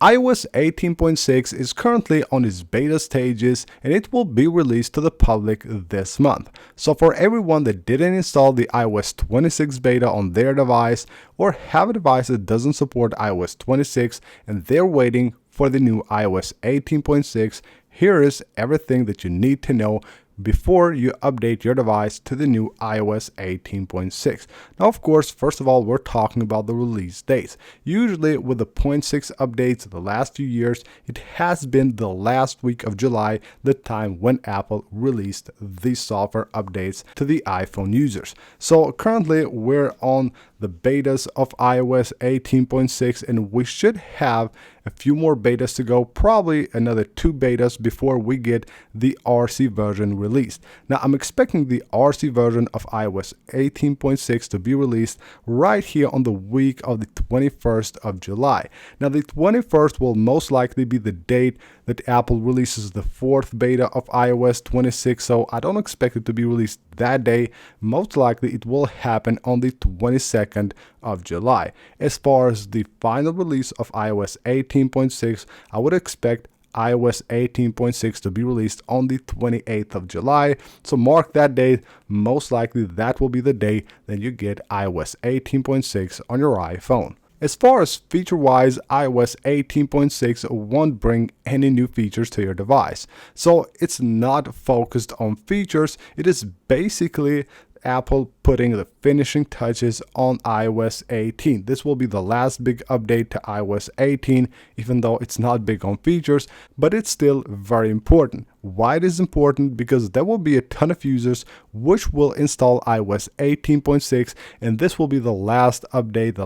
iOS 18.6 is currently on its beta stages and it will be released to the public this month. So for everyone that didn't install the iOS 26 beta on their device or have a device that doesn't support iOS 26 and they're waiting for the new iOS 18.6, here is everything that you need to know before you update your device to the new iOS 18.6. Now, of course, first of all, we're talking about the release dates. Usually with the 0.6 updates the last few years, it has been the last week of July, the time when Apple released the software updates to the iPhone users. So currently we're on the betas of iOS 18.6 and we should have a few more betas to go, probably another 2 betas before we get the RC version released. Now I'm expecting the RC version of iOS 18.6 to be released right here on the week of the 21st of July. Now the 21st will most likely be the date that Apple releases the 4th beta of iOS 26, so I don't expect it to be released that day. Most likely it will happen on the 22nd of July. As far as the final release of iOS 18.6, I would expect iOS 18.6 to be released on the 28th of July. So mark that date. Most likely that will be the day that you get iOS 18.6 on your iPhone. As far as feature-wise, iOS 18.6 won't bring any new features to your device. So it's not focused on features. It is basically Apple putting the finishing touches on iOS 18. This will be the last big update to iOS 18, even though it's not big on features, but it's still very important. Why it is important? Because there will be a ton of users which will install iOS 18.6, and this will be the last update,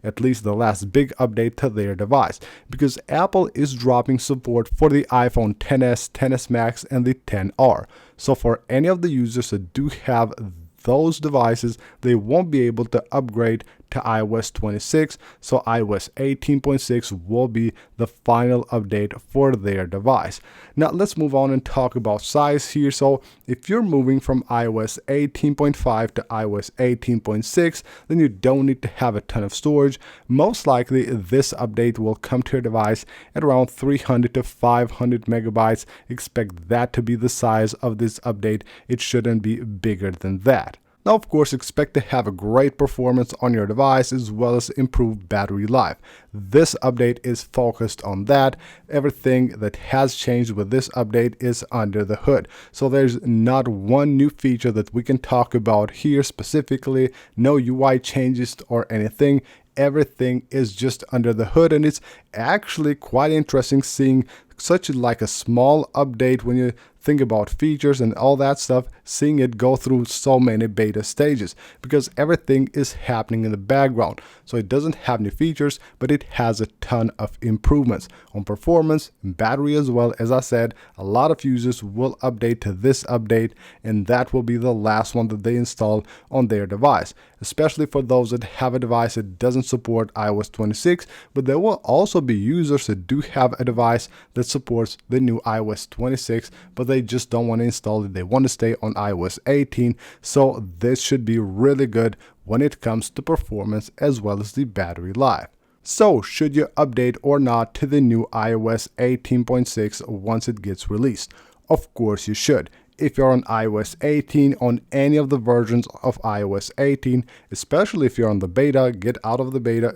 at least the last big update to their device, because Apple is dropping support for the iPhone XS, XS Max, and the XR. So for any of the users that do have those devices, they won't be able to upgrade to iOS 26, so iOS 18.6 will be the final update for their device. Now let's move on and talk about size here. So if you're moving from iOS 18.5 to iOS 18.6, then you don't need to have a ton of storage. Most likely this update will come to your device at around 300 to 500 megabytes. Expect that to be the size of this update. It shouldn't be bigger than that. Now, of course, expect to have a great performance on your device as well as improved battery life. This update is focused on that. Everything that has changed with this update is under the hood. So there's not one new feature that we can talk about here specifically, no UI changes or anything. Everything is just under the hood, and it's actually quite interesting seeing such like a small update when you think about features and all that stuff, seeing it go through so many beta stages, because everything is happening in the background. So it doesn't have new features, but it has a ton of improvements on performance and battery as well. As I said, a lot of users will update to this update, and that will be the last one that they install on their device, especially for those that have a device that doesn't support iOS 26, but there will also be users that do have a device that supports the new iOS 26, but they just don't want to install it. They want to stay on iOS 18. So this should be really good when it comes to performance as well as the battery life. So should you update or not to the new iOS 18.6 once it gets released? Of course you should. If you're on iOS 18, on any of the versions of iOS 18, especially if you're on the beta, get out of the beta,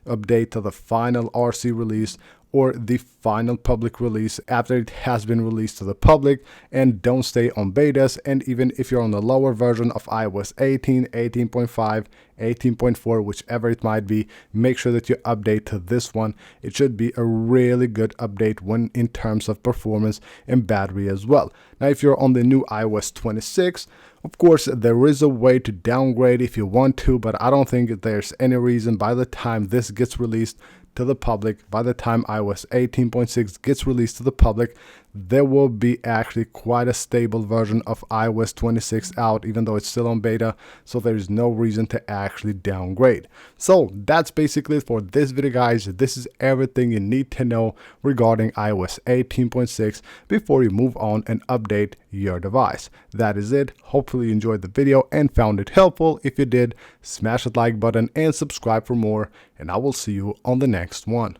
update to the final RC release or the final public release after it has been released to the public, and don't stay on betas. And even if you're on the lower version of iOS 18, 18.5, 18.4, whichever it might be, make sure that you update to this one. It should be a really good update when in terms of performance and battery as well. Now, if you're on the new iOS 26, of course, there is a way to downgrade if you want to, but I don't think there's any reason by the time this gets released to the public, by the time iOS 18.6 gets released to the public, there will be actually quite a stable version of iOS 26 out, even though it's still on beta, so there's no reason to actually downgrade. So that's basically it for this video, guys. This is everything you need to know regarding iOS 18.6 before you move on and update your device. That is it. Hopefully you enjoyed the video and found it helpful. If you did, smash that like button and subscribe for more, and I will see you on the next one.